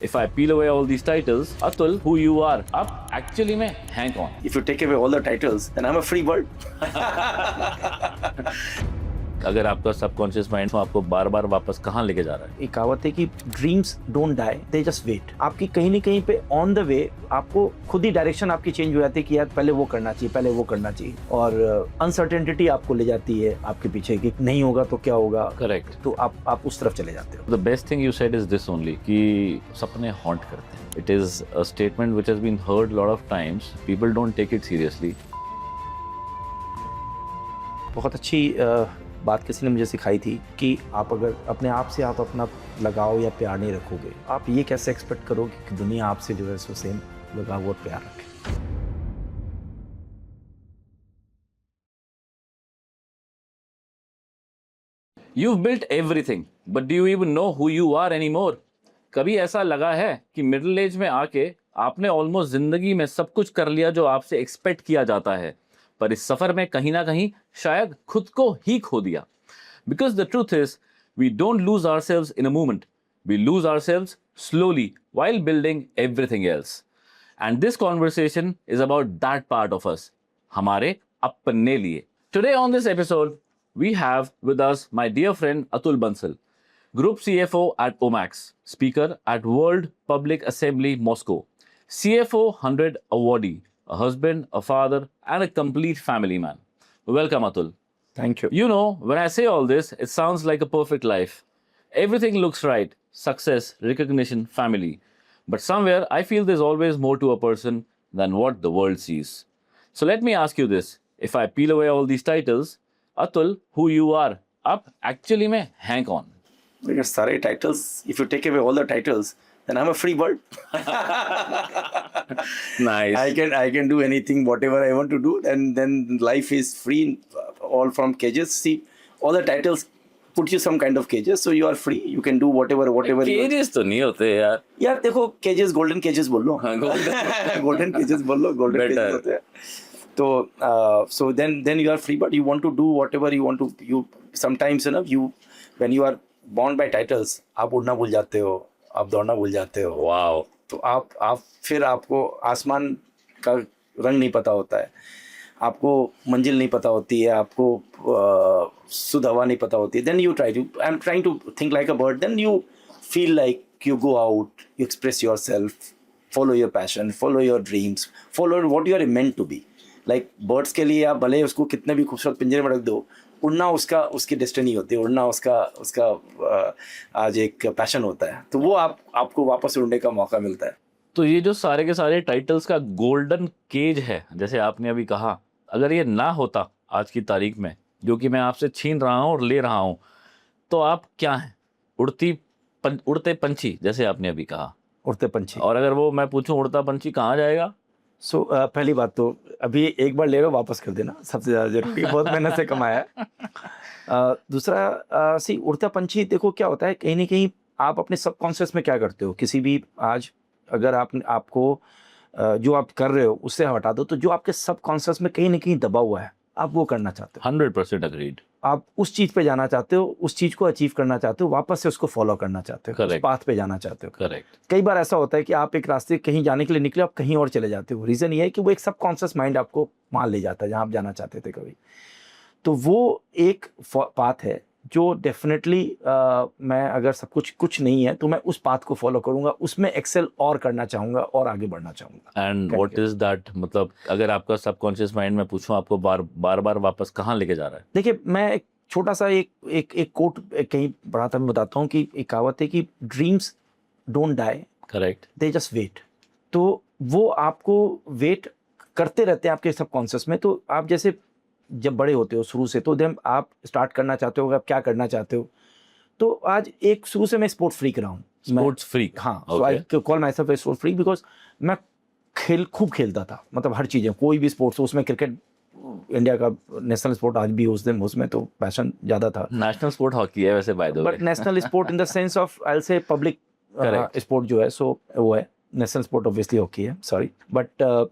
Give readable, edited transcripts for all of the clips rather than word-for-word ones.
If I peel away all these titles, Atul, who you are, अब actually में हैं कौन? If you take away all the titles, then I'm a free bird. अगर आपका subconscious mind आपको बार बार वापस कहाँ लेके जा रहा है? एक कहावत है कि dreams don't die, they just wait. आपकी कहीं ना कहीं पे ऑन द वे आपको खुद ही डायरेक्शन आपकी चेंज हो जाती है कि यार पहले वो करना चाहिए, पहले वो करना चाहिए, और अनसर्टेनिटी आपको ले जाती है आपके पीछे कि नहीं होगा तो क्या होगा। करेक्ट। तो आप उस तरफ चले जाते हो। The best thing you said is this only कि सपने हॉन्ट करते हैं। It is a statement which has been heard lot of times, people don't take it seriously. बहुत अच्छी बात किसी ने मुझे सिखाई थी कि आप अगर अपने आप से आप अपना लगाव या प्यार नहीं रखोगे, आप ये कैसे एक्सपेक्ट करोगे कि दुनिया आपसे जो है सो सेम लगाव और प्यार रखे। You've built everything, but do you even know who you are anymore? कभी ऐसा लगा है कि मिडिल एज में आके आपने ऑलमोस्ट जिंदगी में सब कुछ कर लिया जो आपसे एक्सपेक्ट किया जाता है, पर इस सफर में कहीं ना कहीं शायद खुद को ही खो दिया? Because the truth is, we don't lose ourselves in a moment. We lose ourselves slowly while building everything else. And this conversation is about that part of us, हमारे अपने लिए. Today on this episode, we have with us my dear friend Atul Bansal, Group CFO at Omax, speaker at World Public Assembly Moscow, CFO 100 awardee, a husband, a father, and a complete family man. Welcome, Atul. Thank you. You know, when I say all this, it sounds like a perfect life. Everything looks right: success, recognition, family. But somewhere, I feel there's always more to a person than what the world sees. So let me ask you this. If I peel away all these titles, Atul, who you are, अब actually में हैं कौन? Because सारे titles, if you take away all the titles, then I'm a free bird. Nice. I can do anything, whatever I want to do, and then life is free, all from cages. See, all the titles put you some kind of cages, so you are free. You can do whatever you want. Cages तो नहीं होते यार. यार देखो, cages, golden cages बोल लो. हाँ, golden cages बोल लो, golden Better. cages होते हैं. तो so then you are free, but you want to do whatever you want to. You sometimes when you are bound by titles, आप उड़ना भूल जाते हो, आप दौड़ना भूल जाते हो. Wow. तो आप फिर आपको आसमान का रंग नहीं पता होता है, आपको मंजिल नहीं पता होती है, आपको शुद्ध हवा नहीं पता होती है. Then you try to, I am trying to think like a bird. Then you feel like you go out, you express yourself, follow your passion, follow your dreams, follow what you are meant to be. Like birds के लिए आप भले उसको कितने भी खूबसूरत पिंजरे में रख दो, उड़ना उसकी डेस्टिनी होती है, उड़ना उसका आज एक पैशन होता है. तो वो आपको वापस उड़ने का मौका मिलता है. तो ये जो सारे के सारे टाइटल्स का गोल्डन केज है, जैसे आपने अभी कहा, अगर ये ना होता आज की तारीख में, जो कि मैं आपसे छीन रहा हूँ और ले रहा हूँ, तो आप क्या हैं? उड़ते पंछी, जैसे आपने अभी कहा, उड़ते पंछी. और अगर वो मैं पूछूं उड़ता पंछी कहाँ जाएगा? सो पहली बात तो अभी एक बार ले रहे हो, वापस कर देना, सबसे ज़्यादा जरूरी. बहुत मेहनत से कमाया है. दूसरा, उड़ता पंछी, देखो क्या होता है, कहीं ना कहीं आप अपने सबकॉन्शियस में क्या करते हो. किसी भी आज अगर आपको जो आप कर रहे हो उससे हटा दो, तो जो आपके सबकॉन्शियस में कहीं ना कहीं दबा हुआ है, आप वो करना चाहते हो. 100% अग्रीड. आप उस चीज़ पे जाना चाहते हो, उस चीज़ को अचीव करना चाहते हो, वापस से उसको फॉलो करना चाहते हो, उस पाथ पे जाना चाहते हो. करेक्ट. कई बार ऐसा होता है कि आप एक रास्ते कहीं जाने के लिए निकले, आप कहीं और चले जाते हो. रीज़न ये है कि वो एक सबकॉन्शियस माइंड आपको मान ले जाता है जहाँ आप जाना चाहते थे कभी. तो वो एक पाथ है जो डेफिनेटली मैं अगर सब कुछ नहीं है तो मैं उस पाथ को फॉलो करूंगा, उसमें एक्सेल और करना चाहूंगा और आगे बढ़ना चाहूंगा. And what is that? मतलब अगर आपका सबकॉन्शियस माइंड में पूछूं, आपको बार वापस कहाँ लेके जा रहा है? देखिए, मैं एक छोटा सा एक कोट कहीं पढ़ा था, मैं बताता हूँ कि एक कहावत है कि dreams don't die, correct, they just wait. तो वो आपको वेट करते रहते हैं आपके सबकॉन्शियस में. तो आप जैसे जब बड़े होते हो शुरू से, तो जब आप स्टार्ट करना चाहते हो, आप क्या करना चाहते हो. तो आज एक शुरू से मैं स्पोर्ट्स फ्रीक रहा हूँ. Sports freak. हाँ, so I call myself a sports freak because मैं खूब खेलता था. मतलब हर चीज़ें, कोई भी स्पोर्ट्स हो, उसमें क्रिकेट इंडिया का नेशनल स्पोर्ट आज भी उस दिन, उसमें तो पैशन ज़्यादा था. नेशनल स्पोर्ट हॉकी है वैसे, by the way. But national sport in the sense of I will से पब्लिक स्पोर्ट जो है, सो वो है नेशनल स्पोर्ट. ऑब्वियसली हॉकी है, सॉरी. बट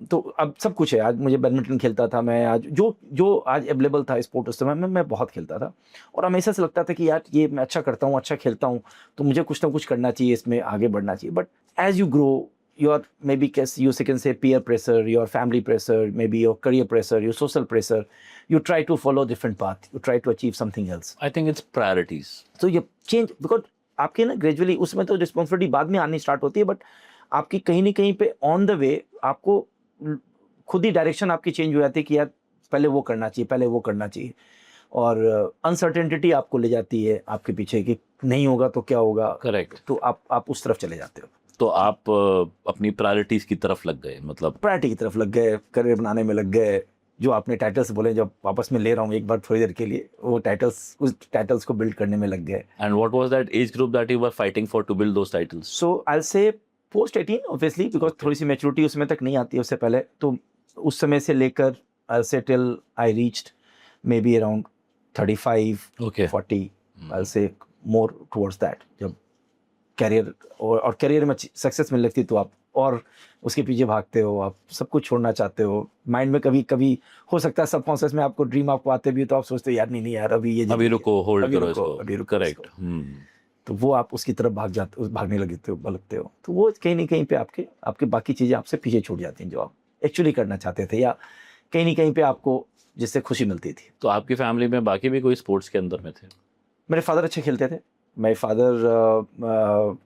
तो अब सब कुछ है. आज मुझे बैडमिंटन खेलता था मैं, आज जो आज अवेलेबल था स्पोर्ट उस समय में, मैं बहुत खेलता था. और हमेशा से लगता था कि यार ये मैं अच्छा करता हूँ, अच्छा खेलता हूँ, तो मुझे कुछ ना कुछ करना चाहिए, इसमें आगे बढ़ना चाहिए. But as you grow, your maybe you can say peer pressure, your family pressure, maybe your career pressure, your social pressure, you try to follow different path, you try to achieve something else. I think it's priorities. So you change because आपके ना gradually उसमें तो responsibility बाद में आनी start होती है, but आपकी कहीं ना कहीं पे ऑन द वे आपको खुद ही डायरेक्शन आपकी चेंज हो जाती है कि यार पहले वो करना चाहिए, पहले वो करना चाहिए, और अनसर्टेनिटी आपको ले जाती है आपके पीछे कि नहीं होगा तो क्या होगा। करेक्ट। तो आप उस तरफ चले जाते हो, तो आप अपनी प्रायोरिटीज की तरफ लग गए, मतलब प्रायोरिटी की तरफ लग गए, करियर बनाने में लग गए। जो आपने टाइटल्स बोले, जब वापस में ले रहा हूँ एक बार थोड़ी देर के लिए, वो उस टाइटल्स को बिल्ड करने में लग गए। And what was that age group that you were fighting for to build those titles? So I will say post 18 obviously, because थोड़ी सी मैच्योरिटी उसमें तक नहीं आती है उससे पहले। तो उस समय से लेकर आई से till I reached may be around 35 Okay. 40, आई से मोर टुवर्ड्स दैट। जब कैरियर और कैरियर में सक्सेस मिलने लगती तो आप और उसके पीछे भागते हो, आप सब कुछ छोड़ना चाहते हो। माइंड में कभी कभी हो सकता है सबकॉन्शियस में आपको ड्रीम आपको आते भी, तो आप सोचते हो यार नहीं यार अभी अभी रुको, होल्ड अभी करो रुको, इसको। अभी रुको करेक्ट। इसको। तो वो आप उसकी तरफ भागने लगते हो। तो वो कहीं ना कहीं पे आपके बाकी चीज़ें आपसे पीछे छूट जाती हैं जो आप एक्चुअली करना चाहते थे, या कहीं ना कहीं पे आपको जिससे खुशी मिलती थी। तो आपकी फैमिली में बाकी भी कोई स्पोर्ट्स के अंदर में थे? मेरे फादर अच्छे खेलते थे। My father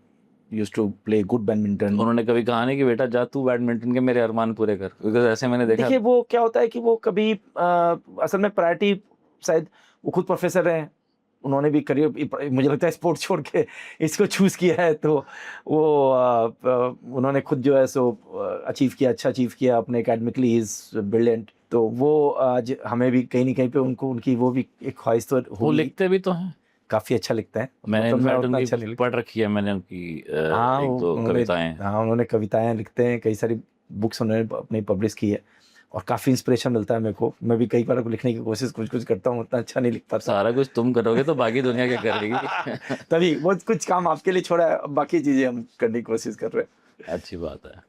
used to play good badminton. उन्होंने कभी कहा नहीं कि बेटा जा तू बैडमिंटन के मेरे अरमान पूरे कर? बिकॉज ऐसे मैंने देखा। देखिए वो क्या होता है कि वो कभी असल में प्रायोरिटी, शायद वो खुद प्रोफेसर हैं, उन्होंने भी करियर मुझे लगता है स्पोर्ट्स छोड़ के इसको चूज़ किया है। तो वो उन्होंने खुद जो है सो अचीव किया, अच्छा अचीव किया अपने एकेडमिकली, इज ब्रिलियंट। तो वो आज हमें भी कहीं ना कहीं पे उनकी वो भी एक ख्वाहिश तो वो होगी। लिखते भी तो हैं। काफ़ी अच्छा लिखता है। मैंने तो मैं इनफैक्ट उतना उनकी अच्छा नहीं पढ़ रखी है, मैंने उनकी हाँ, एक दो कविताएं। हाँ उन्होंने कविताएं लिखते हैं, कई सारी बुक्स उन्होंने अपनी पब्लिश की है, और काफ़ी इंस्पिरेशन मिलता है मेरे को। मैं भी कई बार लिखने की कोशिश कुछ करता हूँ, उतना अच्छा नहीं लिख पाता। सारा कुछ तुम करोगे तो बाकी दुनिया क्या करेगी? तभी वो कुछ काम आपके लिए छोड़ा है, अब बाकी चीज़ें हम करने की कोशिश कर रहे हैं। अच्छी बात है।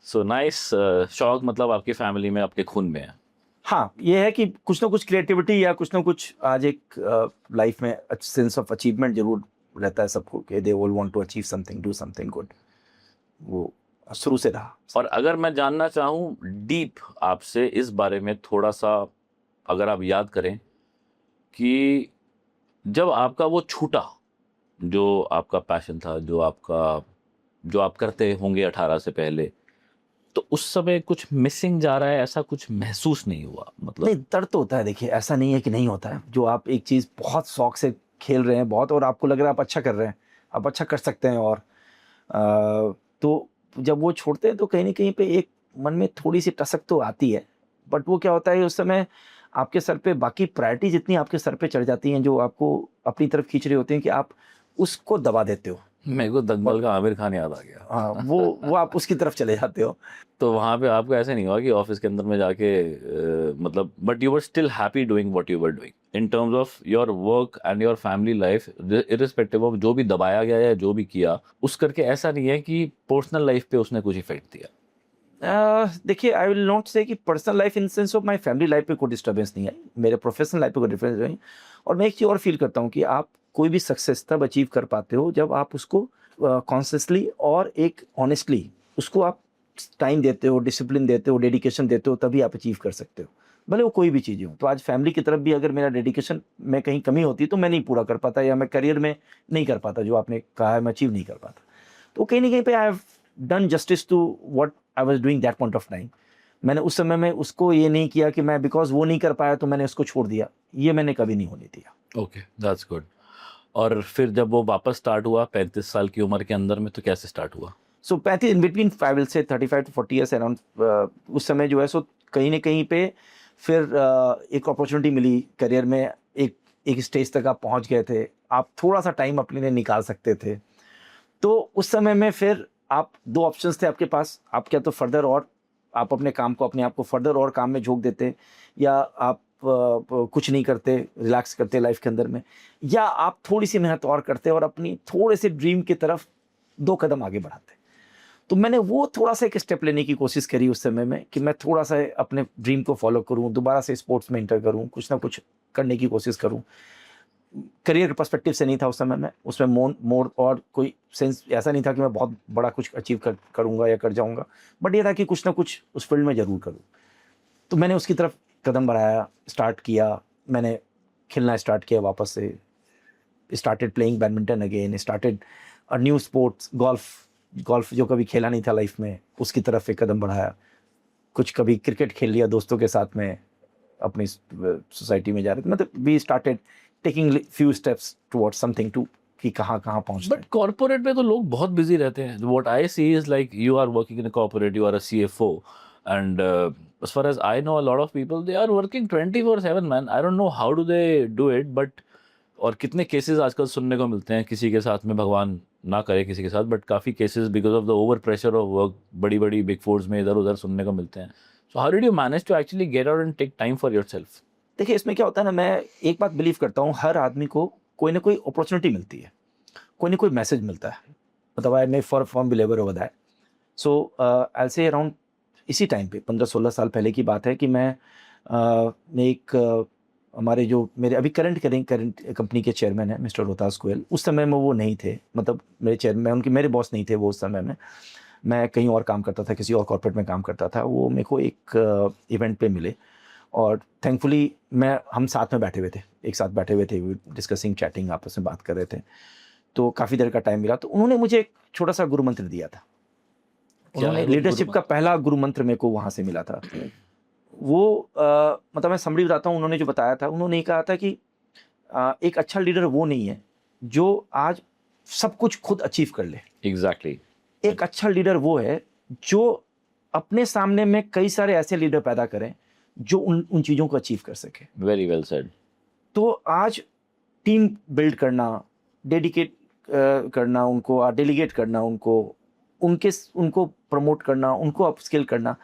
So nice. शौक मतलब आपकी फैमिली में, आपके खून में है। हाँ, ये है कि कुछ ना कुछ क्रिएटिविटी या कुछ ना कुछ आज एक लाइफ में सेंस ऑफ अचीवमेंट जरूर रहता है सबको, कि they all want to achieve something, do something good. वो शुरू से रहा। और अगर मैं जानना चाहूँ डीप आपसे इस बारे में थोड़ा सा, अगर आप याद करें कि जब आपका वो छूटा, जो आपका पैशन था, जो आप करते होंगे 18 से पहले, तो उस समय कुछ मिसिंग जा रहा है, ऐसा कुछ महसूस नहीं हुआ? मतलब नहीं, दर्द तो होता है। देखिए ऐसा नहीं है कि नहीं होता है। जो आप एक चीज़ बहुत शौक से खेल रहे हैं बहुत, और आपको लग रहा है आप अच्छा कर रहे हैं, आप अच्छा कर सकते हैं, और तो जब वो छोड़ते हैं तो कहीं ना कहीं पे एक मन में थोड़ी सी टसक तो आती है। बट वो क्या होता है उस समय आपके सर पे बाकी प्रायोरिटीज इतनी आपके सर पे चढ़ जाती हैं जो आपको अपनी तरफ खींच रहे होते हैं कि आप उसको दबा देते हो। मेरे को दंगल का आमिर खान याद आ गया। हाँ, वो आप उसकी तरफ चले जाते हो। तो वहाँ पे आपको ऐसे नहीं हुआ कि ऑफिस के अंदर में जाके मतलब, but you were still happy doing what you were doing in terms of your work and your family life, irrespective of जो भी दबाया गया या जो भी किया, उस करके ऐसा नहीं है कि पर्सनल लाइफ पे उसने कुछ इफेक्ट दिया? देखिए आई विल नॉट से कि personal life in sense of my family life पे कोई डिस्टर्बेंस नहीं है, मेरे प्रोफेशनल लाइफ पे कोई डिफरेंस नहीं। और मैं एक चीज़ और फील करता हूँ कि आप कोई भी सक्सेस तब अचीव कर पाते हो जब आप उसको कॉन्शियसली और एक ऑनेस्टली उसको आप टाइम देते हो, डिसिप्लिन देते हो, डेडिकेशन देते हो, तभी आप अचीव कर सकते हो, भले वो कोई भी चीज़ें हो। तो आज फैमिली की तरफ भी अगर मेरा डेडिकेशन में कहीं कमी होती तो मैं नहीं पूरा कर पाता, या मैं करियर में नहीं कर पाता, जो आपने कहा है मैं अचीव नहीं कर पाता। तो कहीं ना कहीं पे I have done justice to what I was doing that point of time. मैंने उस समय में उसको ये नहीं किया कि मैं बिकॉज वो नहीं कर पाया तो मैंने उसको छोड़ दिया, ये मैंने कभी नहीं होने दिया। Okay, that's good. और फिर जब वो वापस स्टार्ट हुआ 35 साल की उम्र के अंदर में, तो कैसे स्टार्ट हुआ? सो 35 इन बिटवीन 5 से 35 to 40 ईयर्स अराउंड, उस समय जो है सो कहीं ना कहीं पे फिर एक अपॉर्चुनिटी मिली करियर में। एक स्टेज तक आप पहुंच गए थे, आप थोड़ा सा टाइम अपने लिए निकाल सकते थे। तो उस समय में फिर आप दो ऑप्शंस थे आपके पास, आप क्या तो फर्दर और आप अपने काम को, अपने आप को फर्दर और काम में झोंक देते, या आप कुछ नहीं करते, रिलैक्स करते लाइफ के अंदर में, या आप थोड़ी सी मेहनत और करते और अपनी थोड़े से ड्रीम की तरफ 2 कदम आगे बढ़ाते। तो मैंने वो थोड़ा सा एक स्टेप लेने की कोशिश करी उस समय में कि मैं थोड़ा सा अपने ड्रीम को फॉलो करूं, दोबारा से स्पोर्ट्स में इंटर करूं, कुछ ना कुछ करने की कोशिश करूं। करियर पर्सपेक्टिव से नहीं था उस समय में, उसमें मोर और कोई सेंस ऐसा नहीं था कि मैं बहुत बड़ा कुछ अचीव करूँगा या कर जाऊँगा, बट ये था कि कुछ ना कुछ उस फील्ड में ज़रूर करूँ। तो मैंने उसकी तरफ कदम बढ़ाया, स्टार्ट किया, मैंने खेलना स्टार्ट किया वापस से, started playing badminton again, started a new sports, golf जो कभी खेला नहीं था लाइफ में, उसकी तरफ एक कदम बढ़ाया। कुछ कभी क्रिकेट खेल लिया दोस्तों के साथ में, अपनी सोसाइटी में जा रहे थे, मतलब we started taking few steps towards something to कि कहाँ पहुँचना बट कॉर्पोरेट में तो लोग बहुत बिजी रहते हैं. What I see is like you are working in a corporate, you are a CFO, and as far as I know, a lot of people, they are working 24/7, man. I don't know how do they do it, but और कितने cases आजकल सुनने को मिलते हैं किसी के साथ में, भगवान ना करे किसी के साथ, बट काफ़ी cases because of the over pressure of work बड़ी बड़ी बिग फोर्स में इधर उधर सुनने को मिलते हैं. So how did you manage to actually get out and take time for yourself? देखिए, इसमें क्या होता है ना, मैं एक बात बिलीव करता हूँ, हर आदमी को कोई ना कोई अपॉर्चुनिटी मिलती है, कोई ना कोई मैसेज मिलता है, मतलब I may firm believer over that. So I say around इसी टाइम पे 15-16 साल पहले की बात है कि मैं एक हमारे जो मेरे अभी करंट कंपनी के चेयरमैन हैं मिस्टर रोहतास गोयल, उस समय में वो नहीं थे, मतलब मेरे चेयरमैन मेरे बॉस नहीं थे वो उस समय में. मैं कहीं और काम करता था, किसी और कॉर्पोरेट में काम करता था. वो मेरे को एक इवेंट पे मिले और थैंकफुली हम साथ में बैठे हुए थे, एक साथ बैठे हुए थे, डिस्कसिंग, चैटिंग, आपस में बात कर रहे थे. तो काफ़ी देर का टाइम मिला, तो उन्होंने मुझे एक छोटा सा गुरु मंत्र दिया था. उन्होंने लीडरशिप का पहला गुरु मंत्र मेरे को वहाँ से मिला था. वो मतलब मैं समरी बताता हूँ, उन्होंने जो बताया था, उन्होंने ये कहा था कि एक अच्छा लीडर वो नहीं है जो आज सब कुछ खुद अचीव कर ले. एग्जैक्टली. एक अच्छा लीडर वो है जो अपने सामने में कई सारे ऐसे लीडर पैदा करें जो उन चीज़ों को अचीव कर सके. Very well said. तो आज टीम बिल्ड करना, डेडिकेट करना उनको, डेलीगेट करना उनको प्रमोट करना, उनको अपस्किल करना,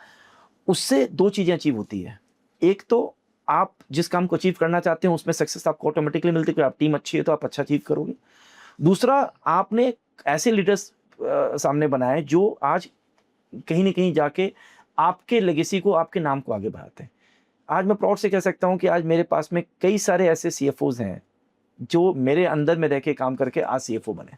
उससे दो चीज़ें अचीव होती है. एक तो आप जिस काम को अचीव करना चाहते हैं उसमें सक्सेस आपको ऑटोमेटिकली मिलती है, आप टीम अच्छी है तो आप अच्छा अचीव करोगे. दूसरा, आपने ऐसे लीडर्स सामने बनाए जो आज कहीं ना कहीं जाके आपके लेगेसी को, आपके नाम को आगे बढ़ाते हैं. आज मैं प्राउड से कह सकता हूं कि आज मेरे पास में कई सारे ऐसे CFOs हैं जो मेरे अंदर में रह के काम करके आज CFO बने.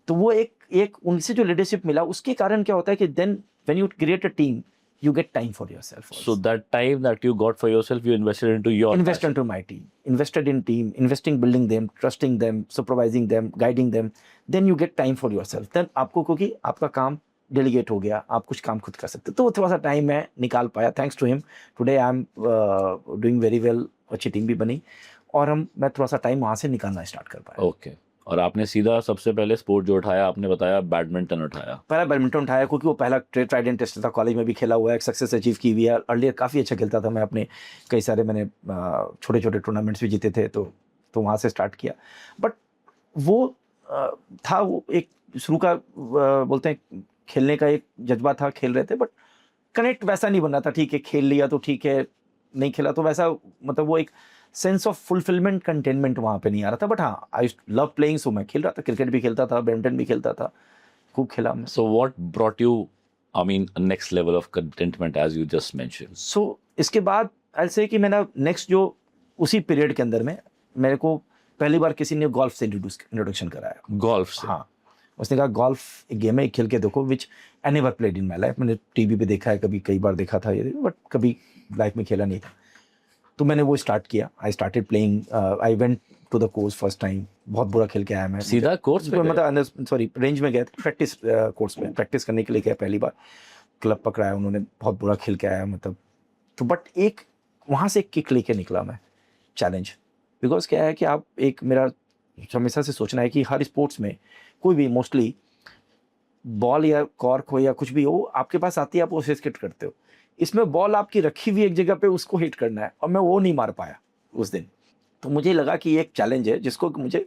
तो वो एक उनसे जो लीडरशिप मिला, उसके कारण क्या होता है कि then when you create a team, you get time for yourself also. So that time that you got for yourself, you invested into your invested into my team, invested in team, investing, building them, trusting them, supervising them, guiding them. Then you get time for yourself. Then आपको, क्योंकि आपका काम delegate हो गया, आप कुछ काम खुद कर सकते. तो थोड़ा सा टाइम मैं निकाल पाया. Thanks to him today I am doing very well. अच्छी टीम भी बनी और मैं थोड़ा सा टाइम वहाँ से निकालना स्टार्ट कर पाया. ओके. और आपने सीधा सबसे पहले स्पोर्ट जो उठाया, आपने बताया बैडमिंटन उठाया. पहला बैडमिंटन उठाया क्योंकि वो पहला ट्राइडेंट टेस्ट था, कॉलेज में भी खेला हुआ है, एक सक्सेस अचीव की हुई है. अर्लियर काफ़ी अच्छा खेलता था मैं, अपने कई सारे मैंने छोटे छोटे टूर्नामेंट्स भी जीते थे, तो वहाँ से स्टार्ट किया. बट वो था, वो एक शुरू का बोलते हैं खेलने का एक जज्बा था, खेल रहे थे, बट कनेक्ट वैसा नहीं बन रहा था. ठीक है, खेल लिया तो ठीक है, नहीं खेला तो वैसा, मतलब वो एक सेंस ऑफ फुलफिलमेंट, कंटेनमेंट वहाँ पे नहीं आ रहा था. बट हाँ, आई लव प्लेइंग, सो मैं खेल रहा था, क्रिकेट भी खेलता था, बैडमिंटन भी खेलता था, खूब खेला हमने. So what brought you, I mean, next level of contentment as you just mention? So इसके बाद आई से कि मैंने नेक्स्ट जो उसी पीरियड के अंदर में मेरे को पहली बार किसी ने गोल्फ से इंट्रोडक्शन कराया. गोल्फ से? हाँ. उसने कहा गोल्फ एक गेम है, खेल के देखो, which I never played in my life. मैंने टीवी पे देखा है, कभी कई बार देखा था ये, बट कभी लाइफ में खेला नहीं था. तो मैंने वो स्टार्ट किया. I started playing, I went to the course first time. बहुत बुरा खेल के आया मैं. सीधा कोर्स पे? मतलब अंदर, सॉरी, रेंज में गए थे, प्रैक्टिस कोर्स में प्रैक्टिस करने के लिए गया. पहली बार क्लब पकड़ाया उन्होंने, बहुत बुरा खेल के आया, मतलब. तो बट एक वहाँ से एक किक लेके निकला मैं, चैलेंज. बिकॉज क्या है कि आप एक, मेरा हमेशा से सोचना है कि हर स्पोर्ट्स में कोई भी मोस्टली बॉल या कॉर्क हो या कुछ भी हो, आपके पास आती है, आप उसे हिट करते हो. इसमें बॉल आपकी रखी हुई एक जगह पे, उसको हिट करना है, और मैं वो नहीं मार पाया उस दिन. तो मुझे लगा कि ये एक चैलेंज है जिसको मुझे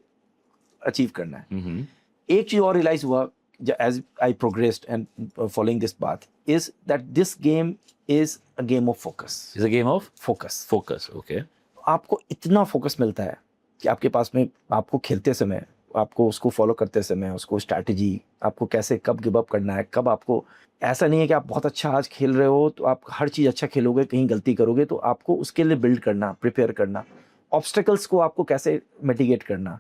अचीव करना है. एक चीज़ और रियलाइज हुआ as I progressed and following this path, is that this game is a game of focus. Is a game of focus. Focus. Okay. आपको इतना फोकस मिलता है कि आपके पास में, आपको खेलते समय, आपको उसको फॉलो करते समय, उसको स्ट्रैटेजी, आपको कैसे कब गिव अप करना है, कब आपको, ऐसा नहीं है कि आप बहुत अच्छा आज खेल रहे हो तो आप हर चीज़ अच्छा खेलोगे, कहीं गलती करोगे, तो आपको उसके लिए बिल्ड करना, प्रिपेयर करना, ऑब्स्टेकल्स को आपको कैसे मिटिगेट करना,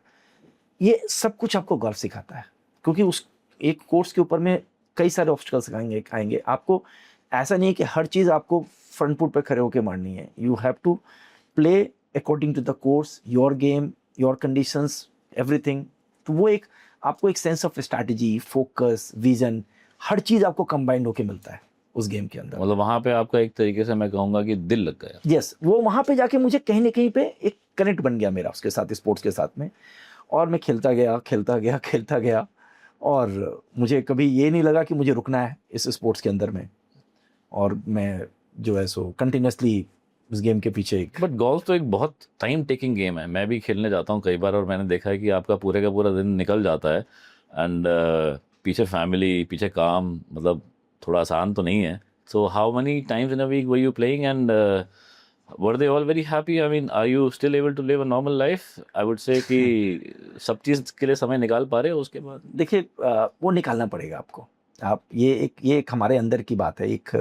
ये सब कुछ आपको गोल्फ सिखाता है, क्योंकि उस एक कोर्स के ऊपर में कई सारे ऑब्स्टेकल्स आएंगे आपको। ऐसा नहीं है कि हर चीज़ आपको फ्रंट फुट पे खड़े होकर मारनी है। You have to play according to the course, your game, your conditions, everything. तो वो एक आपको एक sense of strategy, focus, vision, हर चीज़ आपको कंबाइंड होके मिलता है उस गेम के अंदर। मतलब वहाँ पे आपका एक तरीके से मैं कहूँगा कि दिल लग गया। यस, वो वहाँ पे जाके मुझे कहीं ना कहीं पे एक कनेक्ट बन गया मेरा उसके साथ, स्पोर्ट्स के साथ में। और मैं खेलता गया और मुझे कभी ये नहीं लगा कि मुझे रुकना है इस स्पोर्ट्स के अंदर में, और मैं जो है सो कंटिन्यूसली उस गेम के पीछे एक। बट गोल्फ तो एक बहुत टाइम टेकिंग गेम है। मैं भी खेलने जाता हूँ कई बार और मैंने देखा है कि आपका पूरे का पूरा दिन निकल जाता है एंड पीछे फैमिली, पीछे काम, मतलब थोड़ा आसान तो नहीं है। So how many times in a week were you playing and were they all very happy? I mean, are you still able to live a normal life? I would say कि सब चीज़ के लिए समय निकाल पा रहे हो उसके बाद? देखिए वो निकालना पड़ेगा आपको। आप ये एक हमारे अंदर की बात है। एक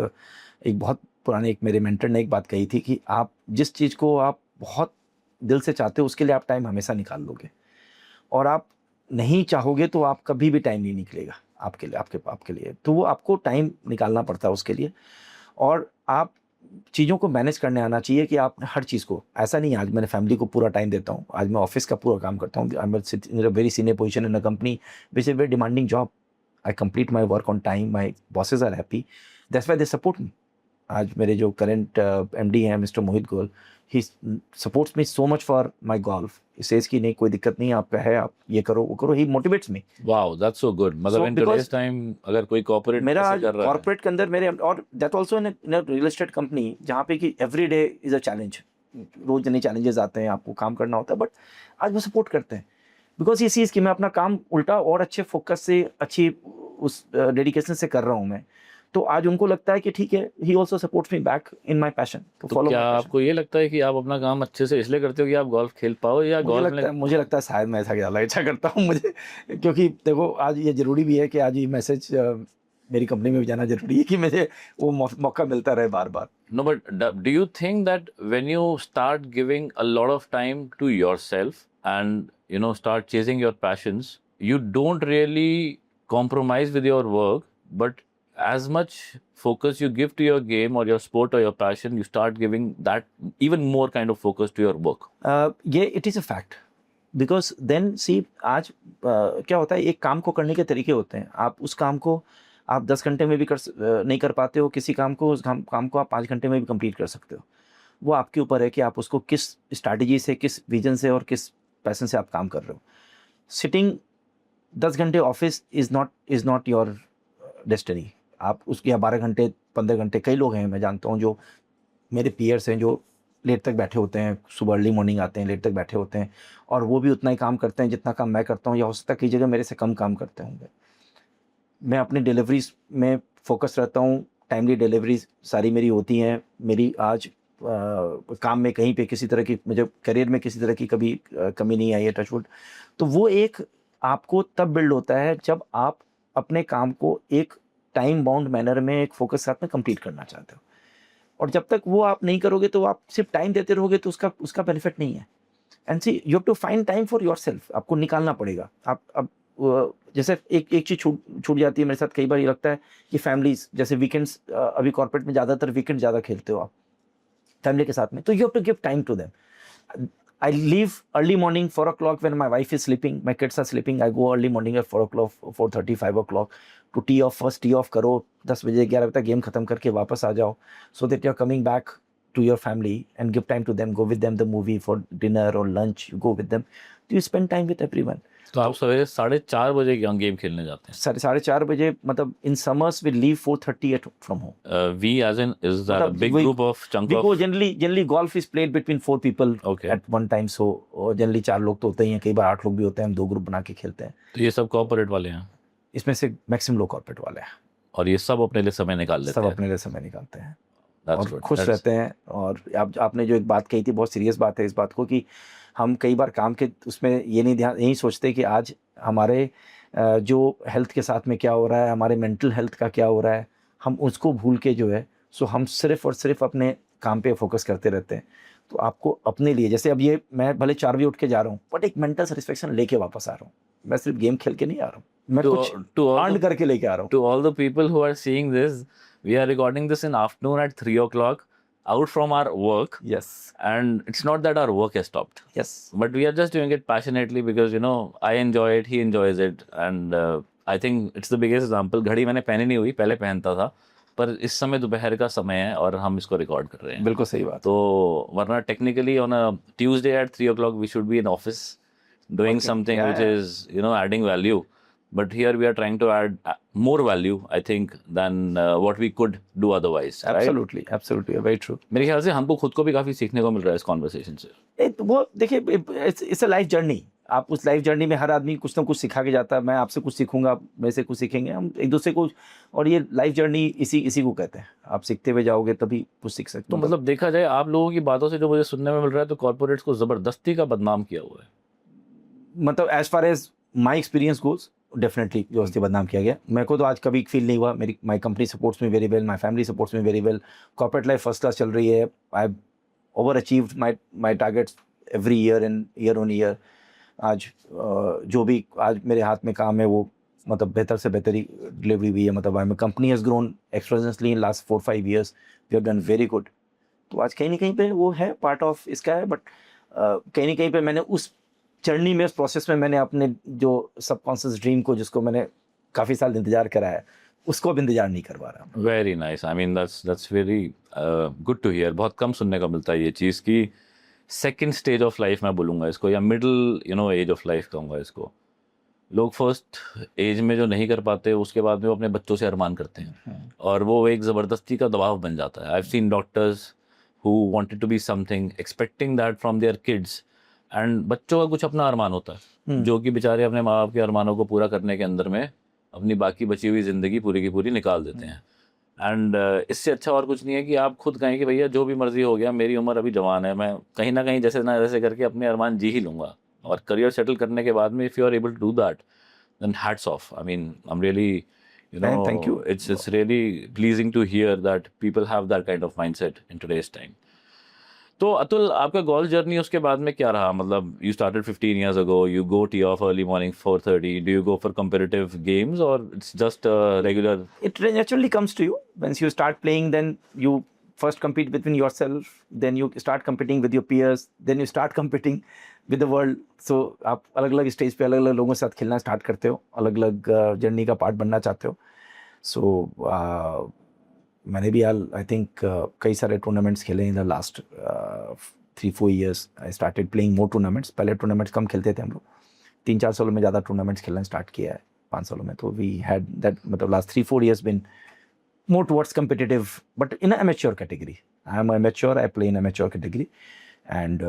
बहुत पुराने एक मेरे मेंटर ने एक बात कही थी कि आप जिस चीज़ को आप बहुत दिल से चाहते हो उसके लिए आप टाइम हमेशा निकाल लोगे, और आप नहीं चाहोगे तो आप कभी भी टाइम नहीं निकलेगा आपके लिए, आपके लिए। तो वो आपको टाइम निकालना पड़ता है उसके लिए, और आप चीज़ों को मैनेज करने आना चाहिए कि आप हर चीज़ को, ऐसा नहीं आज मैंने फैमिली को पूरा टाइम देता हूँ, आज मैं ऑफिस का पूरा काम करता हूँ। I am in a very senior position in a company which is very demanding job. I complete my work on time, my bosses are happy, that's why they support me. आज मेरे जो current MD हैं mister Mohit Goyal, he supports me so much for my golf. Says कि नहीं कोई दिक्कत नहीं, आपका है, आप ये करो वो करो, he motivates me. Wow, that's so good. मतलब So, in because today's time अगर कोई कॉर्पोरेट मेरा ऐसे आज कर रहा है, कॉर्पोरेट के अंदर मेरे, और that also in real estate company, जहाँ पे कि every day is a challenge, रोज नए चैलेंजेस आते हैं, आपको काम करना होता है, बट आज वो सपोर्ट करते हैं बिकॉज ये चीज़ कि मैं अपना काम उल्टा और अच्छे फोकस से, अच्छी उस डेडिकेशन से कर रहा हूँ मैं, तो आज उनको लगता है कि ठीक है, he also supports me back in my passion to to follow. क्या आपको ये लगता है कि आप अपना काम अच्छे से इसलिए करते हो कि आप गोल्फ खेल पाओ, या गोल्फ मुझे लगता है शायद मैं ऐसा ज़्यादा अच्छा करता हूँ मुझे, क्योंकि देखो आज ये ज़रूरी भी है कि आज ये मैसेज मेरी कंपनी में भी जाना जरूरी है कि मुझे वो मौका मिलता रहे बार बार। No, but do you think that when you start giving a lot of time to yourself and start chasing your passions, you don't really compromise with your work, but as much focus you give to your game or your sport or your passion, you start giving that even more kind of focus to your work? ये it is a fact, because then see आज क्या होता है, एक काम को करने के तरीके होते हैं। आप उस काम को आप 10 घंटे में भी नहीं कर पाते हो, किसी काम को, उस काम को आप 5 घंटे में भी कंप्लीट कर सकते हो। वो आपके ऊपर है कि आप उसको किस स्ट्रैटेजी से, किस विजन से और किस पैशन से आप काम कर रहे हो। सिटिंग 10 घंटे office is not your destiny. आप उसके 12 घंटे 15 घंटे, कई लोग हैं मैं जानता हूँ जो मेरे पीयर्स हैं जो लेट तक बैठे होते हैं, सुबह अर्ली मॉर्निंग आते हैं, लेट तक बैठे होते हैं, और वो भी उतना ही काम करते हैं जितना काम मैं करता हूँ, या हो सकता है कई जगह मेरे से कम काम करते होंगे। मैं अपनी डिलीवरीज में फोकस रहता हूँ, टाइमली डिलीवरीज सारी मेरी होती हैं। मेरी आज काम में कहीं पे किसी तरह की, मुझे करियर में किसी तरह की कभी कमी नहीं आई है, टचवुड। तो वो एक आपको तब बिल्ड होता है जब आप अपने काम को एक टाइम बाउंड मैनर में, एक फोकस साथ में कंप्लीट करना चाहते हो। और जब तक वो आप नहीं करोगे तो आप सिर्फ टाइम देते रहोगे तो उसका बेनिफिट नहीं है। And see you have to find time for yourself, आपको निकालना पड़ेगा। आप अब जैसे एक चीज़ छूट जाती है मेरे साथ कई बार, ये लगता है कि फैमिलीज जैसे वीकेंड्स, अभी कॉर्पोरेट में ज़्यादातर वीकेंड ज़्यादा खेलते हो आप फैमिली के साथ में, तो you have to give time to them. I leave early morning 4 o'clock when my wife is sleeping, my kids are sleeping. I go early morning at 4 o'clock, 4:30, 5 o'clock to tee off. First tee off करो, 10 बजे 11 बजे तक game खत्म करके वापस आ जाओ, so that you're coming back to your family and give time to them. Go with them the movie for dinner or lunch. You go with them. You spend time with everyone. तो आप सवेरे 4:30 बजे game खेलने जाते हैं? 4:30 बजे, मतलब in summers we leave 4:30 from home. We as in, is that a big group of chunk we of? go generally golf is played between 4 people Okay. at one time, so generally 4 लोग तो होते ही हैं, कई बार 8 लोग भी होते हैं, हम 2 ग्रुप बना के खेलते हैं। तो ये सब कॉर्पोरेट वाले हैं? इसमें से मैक्सिमम लोग कॉर्पोरेट वाले हैं, और ये सब अपने लिए समय निकाल लेते सब हैं? अपने लिए समय निकालते हैं That's और good. खुश That's- रहते हैं। और आपने जो एक बात कही थी, बहुत सीरियस बात है इस बात को, कि हम कई बार काम के उसमें ये नहीं सोचते कि आज हमारे जो हेल्थ के साथ में क्या हो रहा है, हमारे मेंटल हेल्थ का क्या हो रहा है, हम उसको भूल के जो है सो हम सिर्फ और सिर्फ अपने काम पे फोकस करते रहते हैं। तो आपको अपने लिए, जैसे अब ये मैं भले 4 बजे उठ के जा रहा हूँ, बट एक मेंटल सेटिस्फेक्शन लेके वापस आ रहा हूँ। मैं सिर्फ गेम खेल के नहीं आ रहा हूँ, मैं To- कुछ to all अर्न the- करके लेके आ रहा हूँ। To all the people who are seeing this, we are recording this in afternoon at 3 o'clock out from our work. Yes And it's not that our work has stopped, yes but we are just doing it passionately because, you know, I enjoy it, he enjoys it. And I think it's the biggest example. घड़ी मैंने पहनी नहीं हुई, पहले पहनता था, पर इस समय दोपहर का समय है और हम इसको रिकॉर्ड कर रहे हैं। बिल्कुल सही बात। तो वरना technically on a Tuesday at 3 o'clock we should be in office doing something Yeah, which yeah. is, you know, adding value. But here we are trying to add more value, I think, than what we could do otherwise. Right? Absolutely absolutely very true. मेरे ख्याल से हमको खुद को भी काफी सीखने को मिल रहा है इस कॉन्वर्सेशन से। वो देखिए, इट्स अ लाइफ जर्नी। आप उस लाइफ जर्नी में हर आदमी कुछ ना कुछ सिखा के जाता है। मैं आपसे कुछ सीखूंगा, आप मेरे से कुछ सीखेंगे, हम एक दूसरे को। और ये लाइफ जर्नी इसी को कहते हैं। आप सीखते हुए जाओगे तभी कुछ सीख सकते तो हो। मतलब देखा जाए आप लोगों की बातों से जो मुझे सुनने में मिल रहा है, तो कॉर्पोरेट्स को जबरदस्ती का बदनाम किया हुआ है। मतलब as far as my experience goes, definitely जबरदस्ती बदनाम किया गया। मेरे को तो आज कभी फील नहीं हुआ। मेरी my company supports me very well, my family supports me very well, corporate life first class चल रही है। आई over achieved my targets every year and year on year. आज जो भी आज मेरे हाथ में काम है वो मतलब बेहतर से बेहतर ही डिलीवरी हुई है। मतलब I company has grown exponentially in last 4-5 years, we have done very good. तो आज कहीं ना कहीं पे वो है पार्ट ऑफ इसका है। बट कहीं ना कहीं पे मैंने उस जर्नी में, उस प्रोसेस में मैंने अपने जो सबकॉन्शियस ड्रीम को, जिसको मैंने काफ़ी साल इंतजार करा है, उसको अब इंतजार नहीं करवा रहा। Very nice. I mean that's very good to hear. बहुत कम सुनने का मिलता है ये चीज़ की सेकंड स्टेज ऑफ लाइफ मैं बोलूँगा इसको, या मिडिल एज ऑफ लाइफ कहूँगा इसको। लोग फर्स्ट एज में जो नहीं कर पाते, उसके बाद में वो अपने बच्चों से अरमान करते हैं और वो एक ज़बरदस्ती का दबाव बन जाता है। I have seen doctors who wanted to be something, expecting that from their kids, and बच्चों का कुछ अपना अरमान होता है जो कि बेचारे अपने माँ बाप के अरमानों को पूरा करने के अंदर में अपनी बाकी बची हुई ज़िंदगी पूरी की पूरी निकाल देते हैं। एंड इससे अच्छा और कुछ नहीं है कि आप खुद कहें कि भैया जो भी मर्जी हो गया, मेरी उम्र अभी जवान है, मैं कहीं ना कहीं जैसे ना जैसे करके अपने अरमान जी ही लूँगा। और करियर सेटल करने के बाद में if you are able to do that, then hats off. I mean I am really, you know, Thank you. It's really pleasing to hear that people have that kind of mindset in today's time. तो अतुल, आपका golf journey उसके बाद में क्या रहा? मतलब you started 15 years ago, you go tee off early morning 4:30. Do you go for competitive games or it's just regular? It naturally comes to you once you start playing. Then you first compete between yourself, then you start competing with your peers, then you start competing with the world. So आप अलग अलग stage पे अलग अलग लोगों के साथ खेलना स्टार्ट करते हो, अलग अलग जर्नी का पार्ट बनना चाहते हो। सो मैंने भी आई थिंक कई सारे टूर्नामेंट्स खेले in the last 3-4 years. I started playing more tournaments. पहले टूर्नामेंट्स कम खेलते थे हम लोग, 3-4 सालों में ज़्यादा टूर्नामेंट्स खेलना स्टार्ट किया है, 5 सालों में। तो वी हैड दैट, मतलब last 3-4 years bin more towards competitive, but in an amateur category. I am amateur, I play in amateur category, and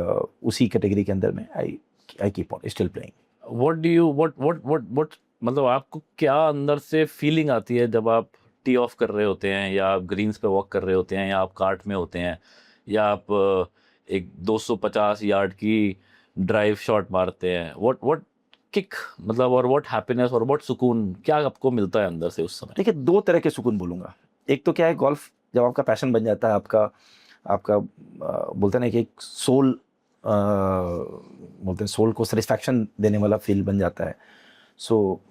उसी category के अंदर में I keep on still playing. What do you what मतलब आपको क्या अंदर से फीलिंग आती है जब आप टी ऑफ कर रहे होते हैं, या आप ग्रीन्स पे वॉक कर रहे होते हैं, या आप कार्ट में होते हैं, या आप एक 250 यार्ड की ड्राइव शॉट मारते हैं? what किक मतलब, और what हैप्पीनेस और what सुकून क्या आपको मिलता है अंदर से उस समय? देखिए, 2 तरह के सुकून बोलूँगा। एक तो क्या है, गोल्फ जब आपका पैशन बन जाता है, आपका बोलते हैं ना कि एक सोल, बोलते हैं सोल को सेटिस्फैक्शन देने वाला फील बन जाता है। सो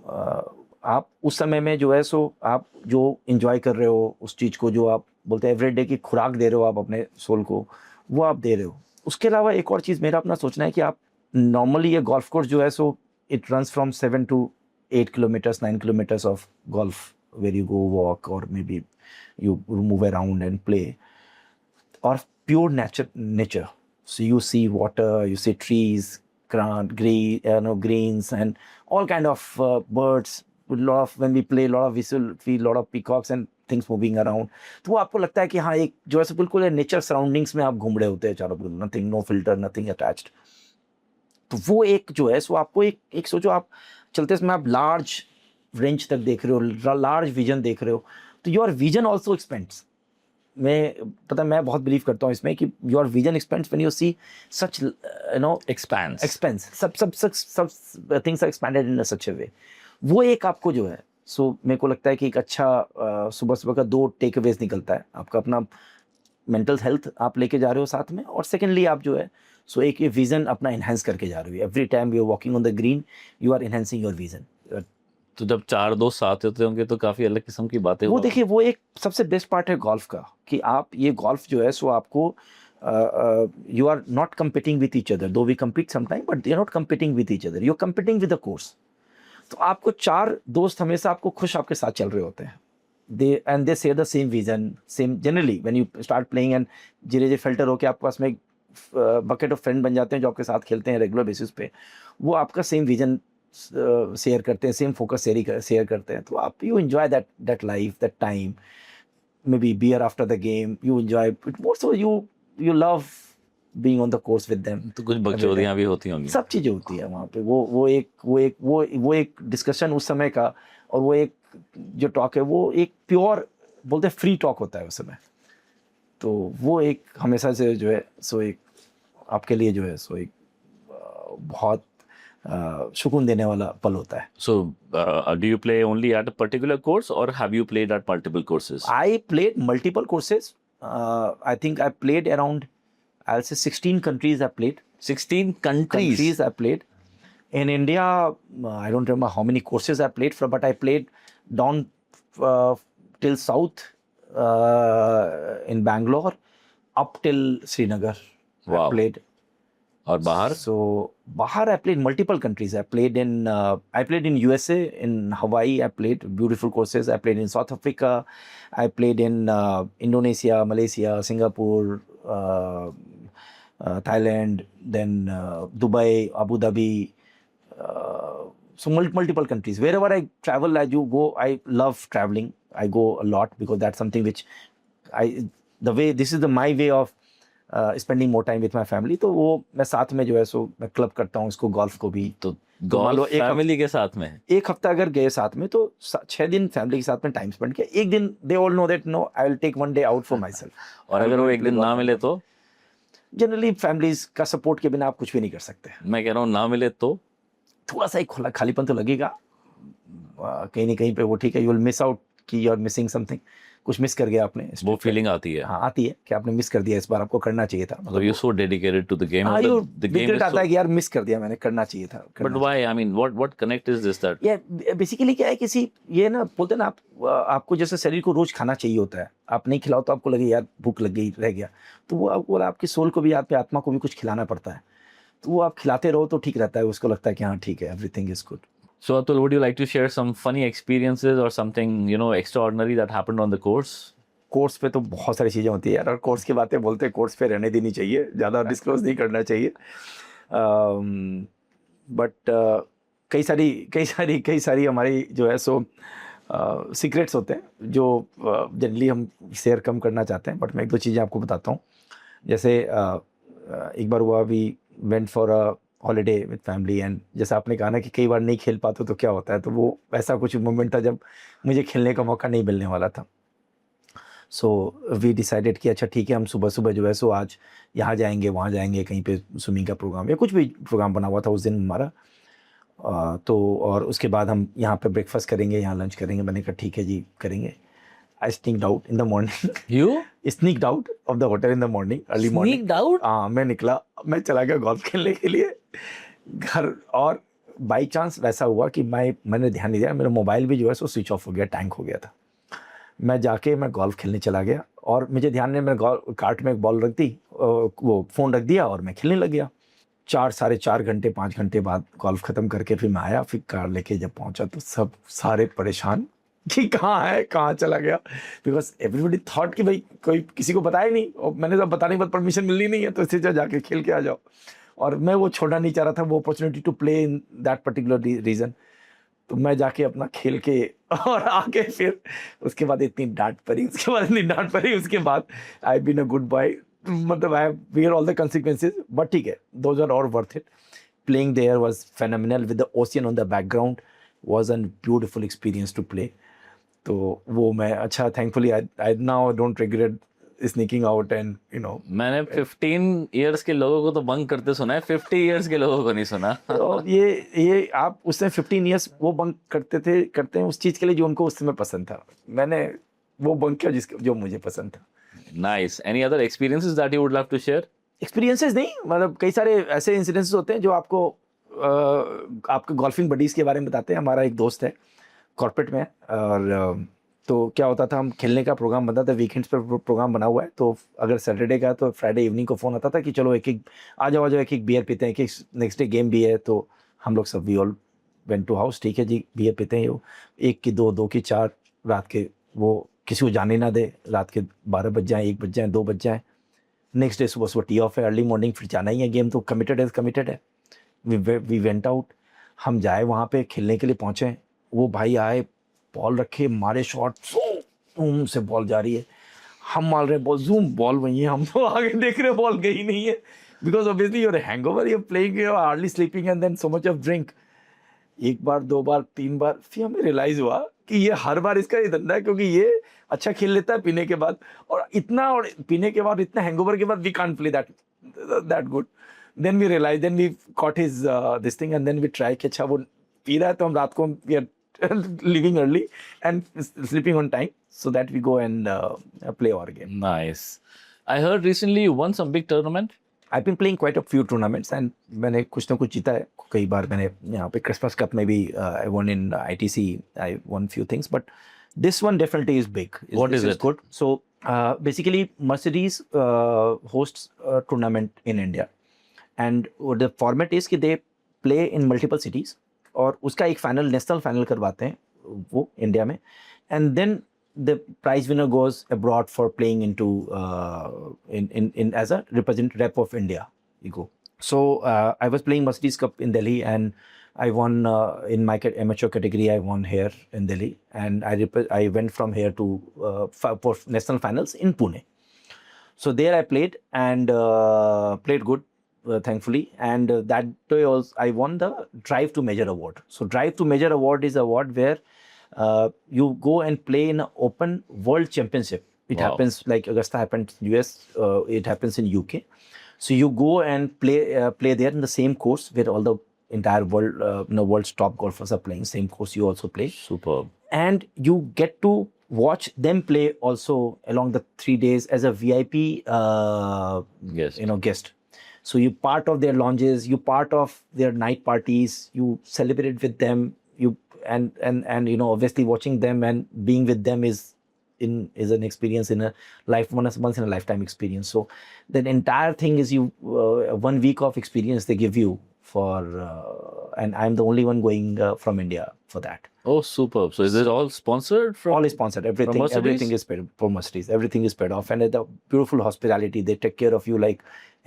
आप उस समय में जो है, सो आप जो इंजॉय कर रहे हो उस चीज़ को, जो आप बोलते हैं एवरीडे की खुराक दे रहे हो आप अपने सोल को, वो आप दे रहे हो। उसके अलावा एक और चीज़ मेरा अपना सोचना है कि आप नॉर्मली ये गोल्फ कोर्स जो है, so it runs from 7 to 8 kilometers, 9 kilometers of golf, where you go walk or maybe you move around and play, or pure nature. So you see water, you see trees, greens and all kind of birds. When we play, a lot of whistle, feel lot of peacocks and things moving around. तो वो आपको लगता है कि हाँ, एक जो है बिल्कुल नेचर सराउंडिंग्स में आप घूम रहे होते हैं चारों तरफ, nothing, no filter, nothing attached. तो वो एक जो है, सो आपको एक सोचो, आप चलते समय आप लार्ज रेंज तक देख रहे हो, लार्ज विजन देख रहे हो, तो योर विजन ऑल्सो एक्सपेंड्स। मैं बहुत बिलीव करता हूँ इसमें कि your vision expands when you see such expense सब things are expanded in such a way. वो एक आपको जो है, सो मेरे को लगता है कि एक अच्छा सुबह का 2 टेक अवेज निकलता है। आपका अपना मेंटल हेल्थ आप लेके जा रहे हो साथ में, और सेकेंडली आप जो है सो एक ये विजन अपना इन्हेंस करके जा रहे हो। Every time you are walking on the green you are enhancing your vision. तो जब 4 दोस्त साथ होते होंगे तो काफी अलग किस्म की बातें वो होंगी। देखिए वो एक सबसे बेस्ट पार्ट है गोल्फ का कि आप ये गोल्फ जो है सो आपको you are not competing with each other, though we compete sometime but you are not competing with each other, you are competing with the course. तो आपको 4 दोस्त हमेशा आपको खुश आपके साथ चल रहे होते हैं। they share the same vision, same generally when you start playing and धीरे फिल्टर होके आपके पास में एक बकेट ऑफ फ्रेंड बन जाते हैं जो आपके साथ खेलते हैं रेगुलर बेसिस पे। वो आपका सेम विजन शेयर करते हैं, सेम फोकस शेयर करते हैं। तो आप you enjoy that life, that time, maybe beer after the game, you enjoy it more, so you love being on the course with them. तो कुछ बकचोदियां भी होती होंगी। सब चीज़ें होती है वहाँ पे। वो एक डिस्कशन उस समय का, और वो एक जो टॉक है वो एक प्योर बोलते हैं फ्री टॉक होता है उस समय। तो वो एक हमेशा से जो है सो एक आपके लिए जो है सो एक बहुत सुकून देने वाला पल होता है। So, do you play only at a particular course or have you played at multiple courses? I played multiple courses. I think I played around, I'll say 16 countries I played. 16 countries. I played. In India, I don't remember how many courses I played from, but I played down till south in Bangalore, up till Srinagar. Wow. I played. और बाहर? So Bahar, I played multiple countries. I played in USA, in Hawaii. I played beautiful courses. I played in South Africa. I played in Indonesia, Malaysia, Singapore, Thailand, then Dubai, Abu Dhabi. So multiple countries. Wherever I travel, I do go. I love traveling. I go a lot because that's something which this is my way of spending more time with my family. तो वो मैं साथ में जो है सो मैं club करता हूँ इसको, गोल्फ को भी। तो गोल्फ फैमिली के साथ में एक हफ्ता अगर गए साथ में तो 6 दिन फैमिली के साथ में टाइम स्पेंड किया। एक दिन they all know that no I will take 1 day out for myself. और अगर वो एक दिन ना मिले तो जनरली फैमिलीज का सपोर्ट के बिना आप कुछ भी नहीं कर सकते। मैं कह रहा हूँ ना मिले तो थोड़ा सा एक खालीपन तो लगेगा कहीं ना कहीं पे। वो ठीक है, यू विल मिस आउट कि यू आर मिसिंग समथिंग, कुछ मिस कर गया आपने। वो फीलिंग आती है। हाँ आती है कि आपने मिस कर दिया, इस बार आपको करना चाहिए था। मतलब you so dedicated to the game. हाँ, द गेम इज आता है कि यार मिस कर दिया मैंने, करना चाहिए था। But why, I mean what connect is this that? ये बेसिकली क्या है, किसी ये ना बोलते हैं ना आपको जैसे शरीर को रोज खाना चाहिए होता है, आप नहीं खिलाओ तो आपको लगे यार भूख लग गई, रह गया। तो वो आपको आपकी सोल को भी, आपकी आत्मा को भी कुछ खिलाना पड़ता है। तो वो आप खिलाते रहो तो ठीक रहता है, उसको लगता है कि हाँ ठीक है, everything is good. So Atul, would you like to share some funny experiences or something, you know, extraordinary that happened on the course? Course पे तो बहुत सारी चीज़ें होती है यार, और कोर्स की बातें बोलते हैं कोर्स पे रहने देनी चाहिए, ज़्यादा डिस्क्लोज नहीं करना चाहिए। बट कई सारी हमारी जो है सो सीक्रेट्स होते हैं जो जनरली हम शेयर कम करना चाहते हैं। बट मैं 1-2 चीज़ें आपको बताता हूँ। जैसे एक बार हुआ, we went for a holiday with family, and जैसा आपने कहा ना कि कई बार नहीं खेल पाते तो क्या होता है, तो वो ऐसा कुछ मोमेंट था जब मुझे खेलने का मौका नहीं मिलने वाला था। सो वी डिसाइडेड कि अच्छा ठीक है, हम सुबह सुबह जो है सो आज यहाँ जाएंगे, वहाँ जाएंगे, कहीं पे स्विमिंग का प्रोग्राम या कुछ भी प्रोग्राम बना हुआ था उस दिन हमारा। तो और उसके बाद हम यहाँ पे ब्रेकफास्ट करेंगे, यहाँ लंच करेंगे। मैंने कहा ठीक है जी करेंगे। I sneaked out in the morning. You sneaked out of the hotel in the morning, early morning. sneaked out? हाँ, मैं निकला, मैं चला गया गोल्फ खेलने के लिए घर। और बाई चांस वैसा हुआ कि मैंने ध्यान नहीं दिया, मेरा मोबाइल भी जो है सो स्विच ऑफ हो गया, टैंक हो गया था। मैं गोल्फ खेलने चला गया और मुझे ध्यान नहीं, मैंने कार्ट में एक बॉल रख दी, वो फ़ोन रख दिया और मैं खेलने लग गया। 4-4.5 घंटे 5 घंटे बाद गोल्फ ख़त्म करके फिर मैं आया, फिर कार लेके जब पहुंचा तो सब सारे परेशान कि कहाँ है, कहाँ चला गया। बिकॉज एवरीबडी थॉट कि भाई कोई किसी को बताया नहीं, और मैंने सब बताने के बाद परमिशन मिलनी नहीं है, तो इससे जाके खेल के आ जाओ। और मैं वो छोड़ना नहीं चाह रहा था, वो opportunity to play in that particular reason. तो मैं जाके अपना खेल के और आके फिर उसके बाद इतनी डांट पड़ी, उसके बाद I been a good boy, मतलब I bear all the consequences. But ठीक है, those are all worth it. Playing there was phenomenal with the ocean on the background, was an beautiful experience to play. तो वो मैं अच्छा, thankfully I now don't regret sneaking out and you know. मैंने 15 years के लोगों को तो bunk करते सुना है, 50 इयर्स के लोगों को नहीं सुना। तो ये आप उससे 15 इयर्स वो बंक करते हैं उस चीज़ के लिए जो उनको उस समय पसंद था। मैंने वो बंक किया जो मुझे पसंद था। Nice. Any other experiences that you would love to share? Experiences नहीं, मतलब कई सारे ऐसे इंसिडेंसेस होते हैं जो आपको आपके गोल्फिंग बडीज के बारे में बताते हैं. हमारा एक दोस्त है कॉर्पोरेट में, और तो क्या होता था, हम खेलने का प्रोग्राम बनता था, वीकेंड्स पर प्रोग्राम बना हुआ है, तो अगर सैटरडे का तो फ्राइडे इवनिंग को फ़ोन आता था कि चलो एक एक आ जाओ एक एक बियर पीते हैं, कि नेक्स्ट डे गेम भी है. तो हम लोग सब we all went to house, ठीक है जी बियर पीते हैं, वो 1 की 2, 2 की 4 रात के, वो किसी को जाने ना दे, रात के 12 बज जाएँ, 1 बज जाएँ, 2 बज जाएँ. नेक्स्ट डे सुबह टी ऑफ है, अर्ली मॉर्निंग फिर जाना ही है, गेम तो कमिटेड है. वी वेंट आउट, हम जाए वहाँ पे खेलने के लिए पहुँचे, वो भाई आए, बॉल रखे, मारे शॉट, जूम से बॉल जा रही है, हम मार रहे हैं बॉल, जूम बॉल वही है, हम तो आगे देख रहे हैं बॉल गई नहीं है, because obviously you're hangover, you're playing, you're hardly sleeping and then so much of drink. 1 बार 2 बार 3 बार, फिर हमें रियलाइज हुआ कि ये हर बार इसका ये धंधा है, क्योंकि ये अच्छा खेल लेता है पीने के बाद, और पीने के बाद इतना हैंगओवर के बाद we can't play that good. Then we realise, then we caught his this thing, and then we try कि अच्छा वो पी रहा है तो हम रात को we are leaving early and sleeping on time so that we go and play our game. Nice. I heard recently you won some big tournament. I've been playing quite a few tournaments and मैंने कुछ ना कुछ जीता है. कई बार मैंने यहाँ पे क्रिसमस कप में भी I won in ITC, I won few things, but this one definitely is big. What This is it? Good. So basically Mercedes hosts a tournament in India, and the format is कि they play in multiple cities, और उसका एक final, national final करवाते हैं वो India में, and then the prize winner goes abroad for playing into in as a represent rep of India you go. So I was playing Mercedes cup in Delhi and I won in my amateur category. I won here in Delhi, and I went from here to for national finals in Pune. So there I played and played good. Thankfully, and that day also I won the Drive to Major award. So Drive to Major award is an award where you go and play in an open world championship. It Wow. happens like Augusta happened in US, it happens in UK. So you go and play there in the same course where all the entire world, world's top golfers are playing. Same course you also play, Superb. and you get to watch them play also along the 3 days as a VIP Yes. guest. So you part of their lounges, you part of their night parties, you celebrate with them, you and obviously watching them and being with them is an experience in a once in a lifetime experience. So the entire thing is 1 week of experience they give you for and I'm the only one going from India for that. Oh, superb. So is it all sponsored from? All is sponsored. Mercedes? Everything is paid for Mercedes. Everything is paid off, and the beautiful hospitality. They take care of you like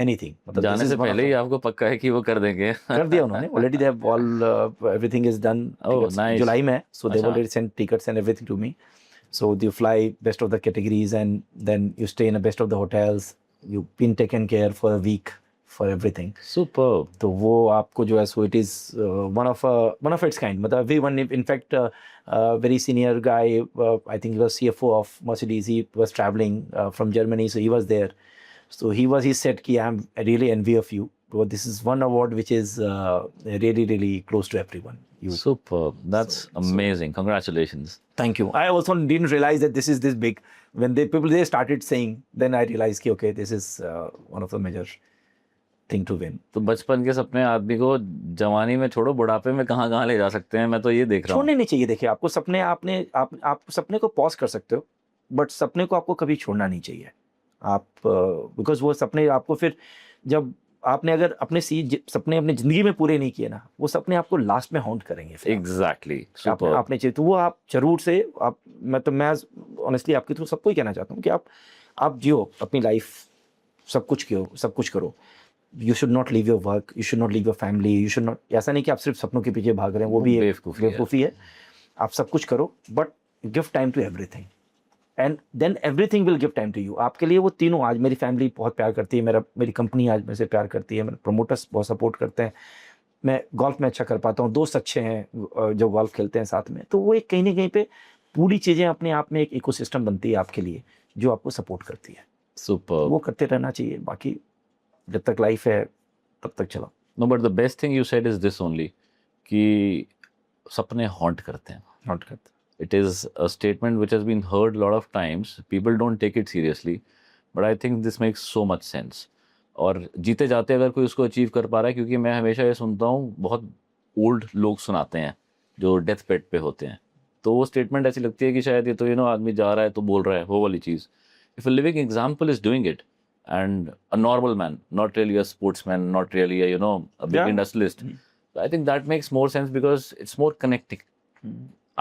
anything. मतलब जाने this से is one of पहले ही आपको पक्का है कि वो कर देंगे. कर दिया उन्होंने. Already they have all everything is done. Oh, Tickets nice. जुलाई में, so they've अच्छा. already sent tickets and everything to me. So you fly best of the categories, and then you stay in the best of the hotels. You've been taken care for a week for everything. Superb. तो वो आपको जो है, so it is one of its kind. मतलब everyone, in fact, very senior guy, I think he was CFO of Mercedes. He was traveling from Germany, so he was there. So he said कि I'm really envy of you, because this is one award which is really close to everyone. Superb. That's amazing. Congratulations. Thank you. I also didn't realize that this is this big. When they started saying, then I realized कि okay, this is one of the major thing to win. तो बचपन के सपने आदमी को जवानी में छोड़ो, बुढ़ापे में कहाँ कहाँ ले जा सकते हैं, मैं तो ये देख रहा हूँ. छोड़ने नहीं चाहिए. देखिए, आपको सपने आप सपने को पॉज कर सकते हो, बट सपने को आपको कभी छोड़ना नहीं चाहिए. आप बिकॉज वो सपने आपको फिर, जब आपने अगर अपने सपने अपनी जिंदगी में पूरे नहीं किए ना, वो सपने आपको लास्ट में हॉन्ट करेंगे. Exactly. आपने चाहिए तो वो आप जरूर से मैं ऑनेस्टली आपके थ्रू सबको ही कहना चाहता हूँ कि आप जियो अपनी लाइफ, सब कुछ करो. You should not leave your work, you should not leave your family, you should not. ऐसा नहीं कि आप सिर्फ सपनों के पीछे भाग रहे हैं, वो भी बेवकूफ़ी है. आप सब कुछ करो, but give time to everything, and then everything will give time to you. आपके लिए वो तीनों, आज मेरी फैमिली बहुत प्यार करती है, मेरी कंपनी आज मेरे से प्यार करती है, मेरे प्रोमोटर्स बहुत सपोर्ट करते हैं, मैं गोल्फ में अच्छा कर पाता हूँ, दोस्त अच्छे हैं जो गोल्फ खेलते हैं साथ में. तो वो एक कहीं ना कहीं पे पूरी चीज़ें अपने आप में एक इकोसिस्टम बनती है आपके लिए, जो आपको सपोर्ट करती है. Superb. वो करते रहना चाहिए. बाकी जब तक लाइफ है तब तक चलो. No, but the best thing you said is this only, कि सपने हॉन्ट करते हैं. नॉट करते. It is a statement which has been heard a lot of times. People don't take it seriously, but I think this makes so much sense. और जीते जाते अगर कोई उसको अचीव कर पा रहा है, क्योंकि मैं हमेशा ये सुनता हूँ, बहुत ओल्ड लोग सुनाते हैं जो डेथ बेड पे होते हैं, तो वो स्टेटमेंट ऐसी लगती है कि शायद ये तो आदमी जा रहा है तो बोल रहा है, वो वाली चीज़. If a living example is doing it, and a normal man, not really a sportsman, not really a a big Yeah. industrialist, I think that makes more sense because it's more connecting.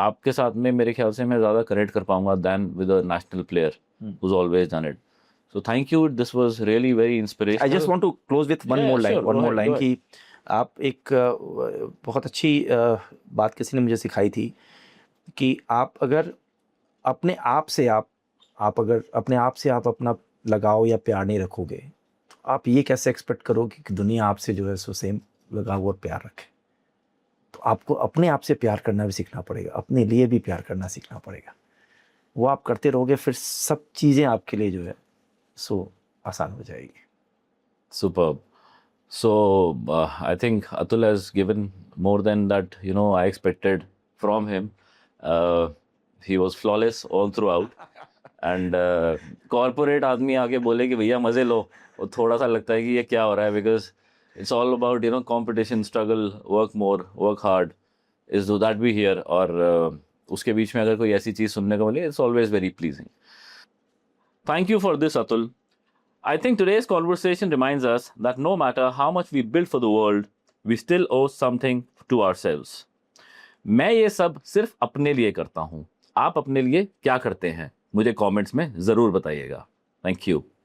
आपके साथ में मेरे ख्याल से मैं ज़्यादा connect कर पाऊंगा than with a national player who's always done it. So thank you. This was really very inspirational. I just want to close with one Yeah, more line. sure. One Go more ahead, line go कि आप एक बहुत अच्छी बात किसी ने मुझे सिखाई थी कि आप अगर अपने आप से आप अगर अपने आप से आप अपना लगाव या प्यार नहीं रखोगे, तो आप ये कैसे एक्सपेक्ट करोगे कि दुनिया आपसे जो है सो सेम लगाव और प्यार रखे. तो आपको अपने आप से प्यार करना भी सीखना पड़ेगा, अपने लिए भी प्यार करना सीखना पड़ेगा. वो आप करते रहोगे, फिर सब चीज़ें आपके लिए जो है सो आसान हो जाएगी. Superb. So I think Atul has given more than that, I expected from him. He was flawless all throughout. And corporate आदमी आके बोले कि भैया मजे लो, वो थोड़ा सा लगता है कि ये क्या हो रहा है, because it's all about competition, struggle, work more, work hard. Is do that we hear? और उसके बीच में अगर कोई ऐसी चीज सुनने को मिले, it's always very pleasing. Thank you for this, Atul. I think today's conversation reminds us that no matter how much we build for the world, we still owe something to ourselves. मैं ये सब सिर्फ अपने लिए करता हूँ. आप अपने लिए क्या करते हैं? मुझे कमेंट्स में जरूर बताइएगा. Thank you.